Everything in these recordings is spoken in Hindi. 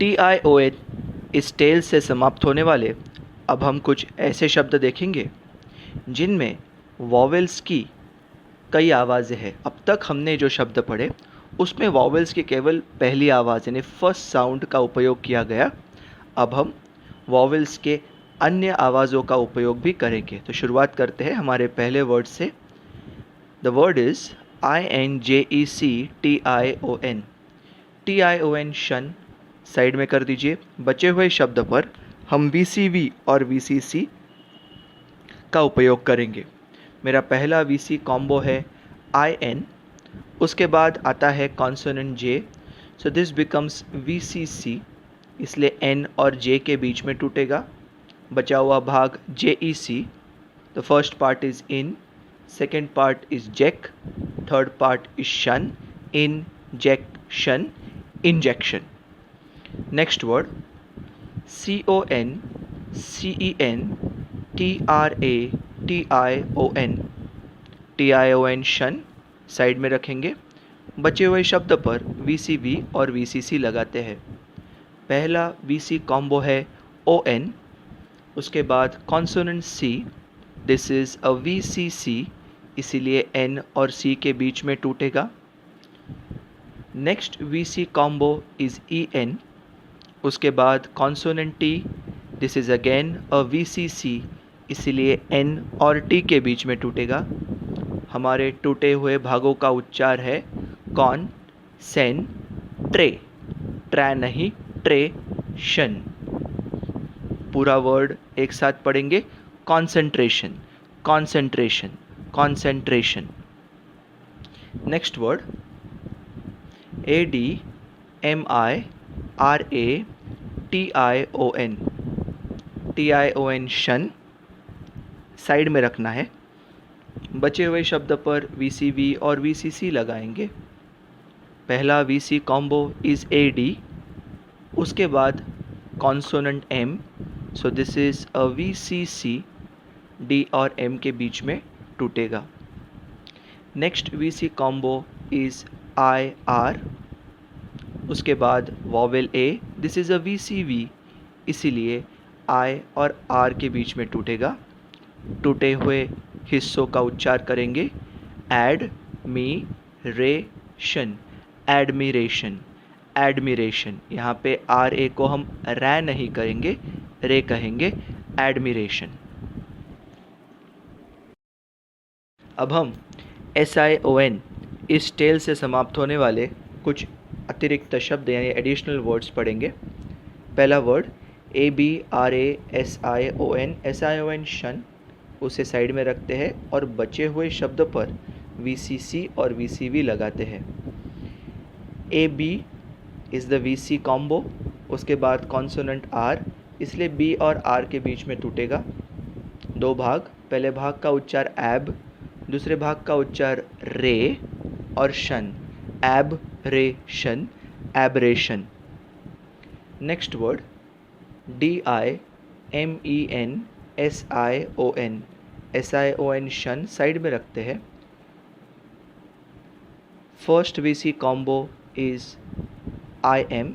TION इस टेल से समाप्त होने वाले अब हम कुछ ऐसे शब्द देखेंगे जिनमें वॉवेल्स की कई आवाज़ें हैं। अब तक हमने जो शब्द पढ़े उसमें वॉवेल्स की केवल पहली आवाज़ यानी फर्स्ट साउंड का उपयोग किया गया। अब हम वॉवेल्स के अन्य आवाज़ों का उपयोग भी करेंगे। तो शुरुआत करते हैं हमारे पहले वर्ड से। The word is INJECTION। TION shun side में कर दीजिए। बचे हुए शब्द पर हम VCV और VCC का उपयोग करेंगे। मेरा पहला VC कॉम्बो है IN, उसके बाद आता है consonant J, so this becomes VCC, इसलिए N और J के बीच में टूटेगा। बचा हुआ भाग JEC। The first part is in, second part is jack, third part is shun, injection, injection. Next word CON CEN TRATION। TION shun side में रखेंगे। बचे हुए शब्द पर VCV और VCC लगाते हैं। पहला VC कॉम्बो है ON, उसके बाद consonant C, this is a VCC, इसीलिए N और C के बीच में टूटेगा। Next VC combo is EN, उसके बाद consonant T, this is again a VCC, इसीलिए N और T के बीच में टूटेगा। हमारे टूटे हुए भागों का उच्चार है कॉन सेन ट्रे, ट्रै नहीं ट्रे शन। पूरा वर्ड एक साथ पढ़ेंगे, concentration, concentration, concentration. Next word ADMIRATION। TION shun side में रखना है। बचे हुए शब्द पर VCV और VCC लगाएंगे। पहला VC कॉम्बो इज़ AD, उसके बाद consonant M, so this is a VCC, D और M के बीच में टूटेगा। Next VC combo is IR, उसके बाद vowel A, this is a VCV, इसीलिए I और R के बीच में टूटेगा। टूटे हुए हिस्सों का उच्चार करेंगे एडमिरेशन, एडमिरेशन, एडमिरेशन। यहाँ पे RA को हम रै नहीं करेंगे, रे कहेंगे, एडमिरेशन। अब हम SION इस टेल से समाप्त होने वाले कुछ अतिरिक्त शब्द यानी एडिशनल वर्ड्स पढ़ेंगे। पहला वर्ड ABRASION, SION शन, उसे साइड में रखते हैं और बचे हुए शब्द पर VCC और VCV लगाते हैं। AB is the VC combo, उसके बाद कॉन्सोनेंट R, इसलिए B और R के बीच में टूटेगा। दो भाग, पहले भाग का उच्चार एब, दूसरे भाग का उच्चार रे और शन, एब रे शन, aberration. Next word DIMENSION, SION शन साइड में रखते हैं। First VC combo is IM,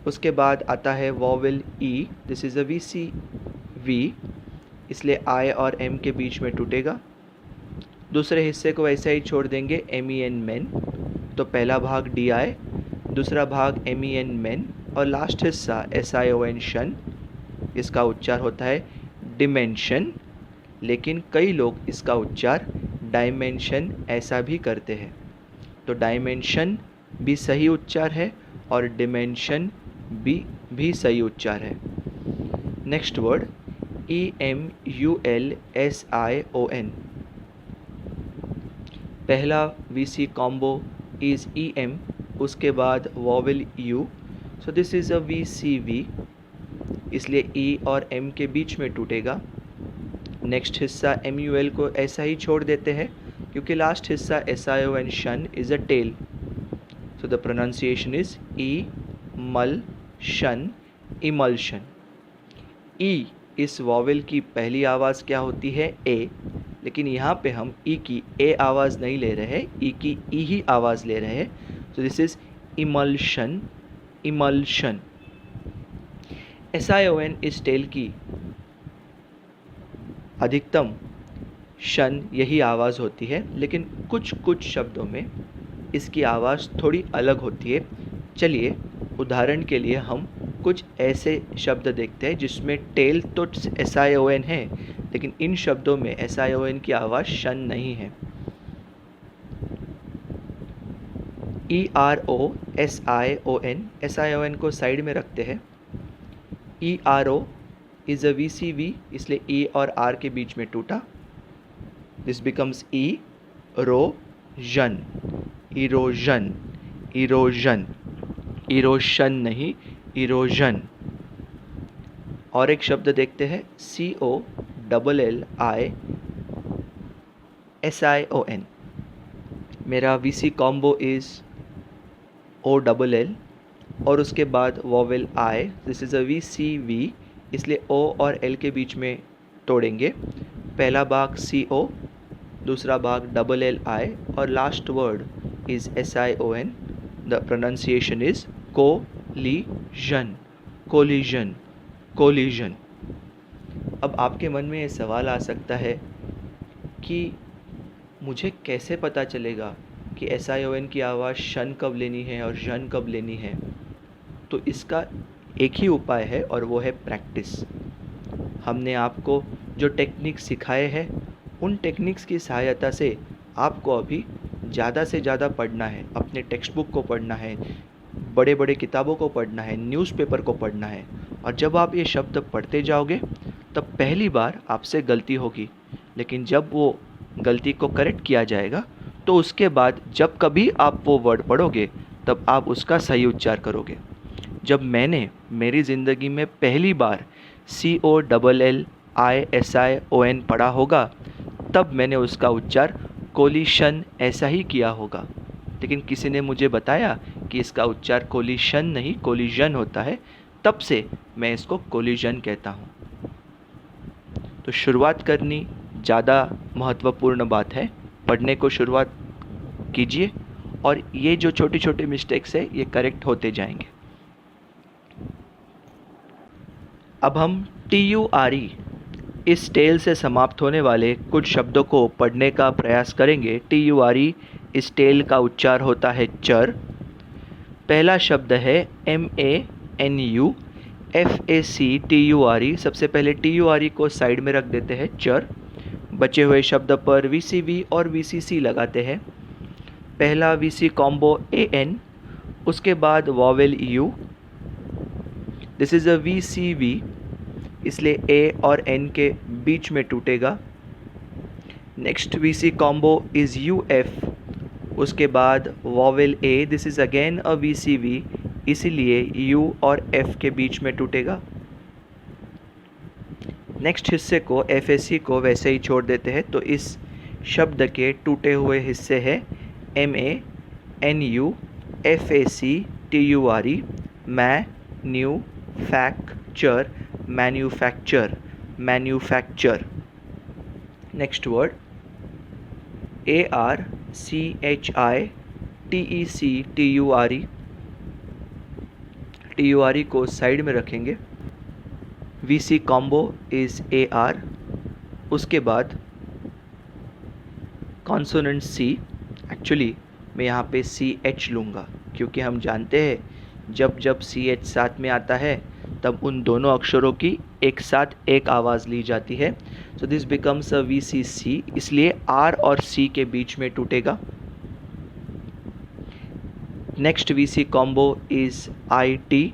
उसके बाद आता है vowel E, this is a VCV, इसलिए I और M के बीच में टूटेगा। दूसरे हिस्से को ऐसे ही छोड़ देंगे MEN मेन। तो पहला भाग DI, दूसरा भाग MEN मेन और लास्ट हिस्सा SION शन, इसका उच्चार होता है डिमेंशन, लेकिन कई लोग इसका उच्चार डायमेंशन ऐसा भी करते हैं। तो डायमेंशन भी सही उच्चार है और डिमेंशन भी सही उच्चार है। नेक्स्ट वर्ड EMULSION, पहला VC कॉम्बो इज़ EM, उसके बाद vowel U, so this is a VCV, इसलिए E और M के बीच में टूटेगा। नेक्स्ट हिस्सा MUL को ऐसा ही छोड़ देते हैं क्योंकि लास्ट हिस्सा SION शन is a tail, so the pronunciation is emulsion, emulsion. E इस वॉवेल की पहली आवाज़ क्या होती है A, लेकिन यहाँ पे हम E की A आवाज़ नहीं ले रहे हैं, E की E ही आवाज़ ले रहे हैं। So this is emulsion, emulsion. SION इस टेल की अधिकतम शन यही आवाज़ होती है, लेकिन कुछ कुछ शब्दों में इसकी आवाज़ थोड़ी अलग होती है। चलिए उदाहरण के लिए हम कुछ ऐसे शब्द देखते हैं जिसमें टेल तो SION है, लेकिन इन शब्दों में SION की आवाज़ शन नहीं है। ERO SION, SION को साइड में रखते हैं। ERO इज़ अ VCV, इसलिए E और R के बीच में टूटा। This becomes erosion, erosion, erosion, erosion नहीं, इरोजन। और एक शब्द देखते हैं COLLISION। मेरा VC कॉम्बो इज़ OLL और उसके बाद vowel I, this is a VCV, इसलिए O और L के बीच में तोड़ेंगे। पहला भाग CO, दूसरा भाग LLI और last word is SION। The pronunciation is collision, collision, collision. अब आपके मन में ये सवाल आ सकता है कि मुझे कैसे पता चलेगा कि SION की आवाज़ शन कब लेनी है और जन कब लेनी है। तो इसका एक ही उपाय है और वो है प्रैक्टिस। हमने आपको जो टेक्निक सिखाए हैं उन टेक्निक्स की सहायता से आपको अभी ज़्यादा से ज़्यादा पढ़ना है, अपने टेक्स्ट बुक को पढ़ना है, बड़े बड़े किताबों को पढ़ना है, न्यूज़पेपर को पढ़ना है। और जब आप ये शब्द पढ़ते जाओगे तब पहली बार आपसे गलती होगी, लेकिन जब वो गलती को करेक्ट किया जाएगा तो उसके बाद जब कभी आप वो वर्ड पढ़ोगे तब आप उसका सही उच्चार करोगे। जब मैंने मेरी ज़िंदगी में पहली बार COLLISION पढ़ा होगा तब मैंने उसका उच्चार कोलिशन ऐसा ही किया होगा, लेकिन किसी ने मुझे बताया कि इसका उच्चार कोलिशन नहीं कोलिजन होता है, तब से मैं इसको कोलिजन कहता हूँ। तो शुरुआत करनी ज़्यादा महत्वपूर्ण बात है। पढ़ने को शुरुआत कीजिए और ये जो छोटी छोटी मिस्टेक्स है ये करेक्ट होते जाएंगे। अब हम TURE इस टेल से समाप्त होने वाले कुछ शब्दों को पढ़ने का प्रयास करेंगे। TURE इस टेल का उच्चार होता है चर। पहला शब्द है MANUFACTURE। सबसे पहले TURE को साइड में रख देते हैं चर। बचे हुए शब्द पर VCV और VCC लगाते हैं। पहला VC कॉम्बो AN, उसके बाद vowel U, this is a VCV, इसलिए A और N के बीच में टूटेगा। Next VC combo is UF, उसके बाद vowel A, this is again a VCV, इसीलिए U और F के बीच में टूटेगा। नेक्स्ट हिस्से को FAC को वैसे ही छोड़ देते हैं, तो इस शब्द के टूटे हुए हिस्से हैं MANUFACTURE, manufacture, manufacture, manufacture. Next word ARCHITECTURE, TURE को साइड में रखेंगे। VC कॉम्बो इज़ AR, उसके बाद कॉन्सोनेंट C। एक्चुअली मैं यहाँ पे CH लूँगा क्योंकि हम जानते हैं जब जब CH साथ में आता है तब उन दोनों अक्षरों की एक साथ एक आवाज़ ली जाती है। So this becomes a VCC, इसलिए R और C के बीच में टूटेगा। Next VC combo is IT,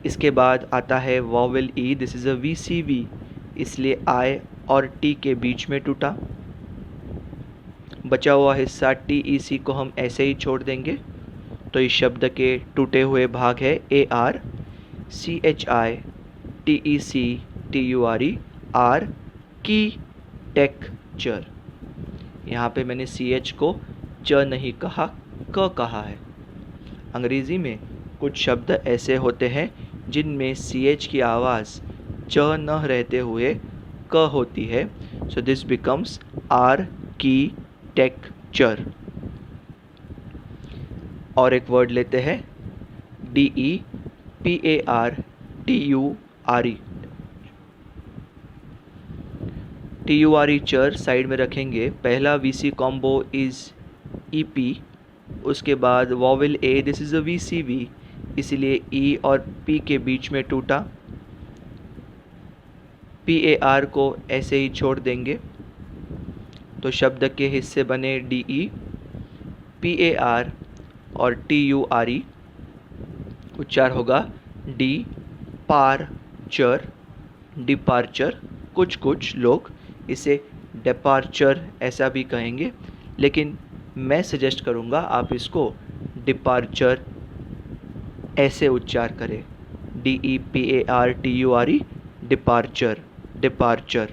इसके बाद आता है vowel E, this is a VCV, इसलिए I और T के बीच में टूटा। बचा हुआ हिस्सा TEC को हम ऐसे ही छोड़ देंगे, तो इस शब्द के टूटे हुए भाग है ARCHITECTURE, आर की टेक्चर। यहाँ पे मैंने CH को च नहीं कहा, क कहा है। अंग्रेज़ी में कुछ शब्द ऐसे होते हैं जिनमें CH की आवाज़ च न रहते हुए क होती है। So this becomes architecture. और एक वर्ड लेते हैं DEPARTURE। TURE चर साइड में रखेंगे। पहला VC कॉम्बो इज़ EP, उसके बाद vowel A, this is a VCV, इसलिए E और P के बीच में टूटा। PAR को ऐसे ही छोड़ देंगे तो शब्द के हिस्से बने DE, PAR और TURE। उच्चार होगा डिपार्चर, डिपार्चर। कुछ लोग इसे डिपार्चर ऐसा भी कहेंगे, लेकिन मैं सजेस्ट करूँगा आप इसको डिपार्चर ऐसे उच्चार करें, DEPARTURE, डिपार्चर, डिपार्चर।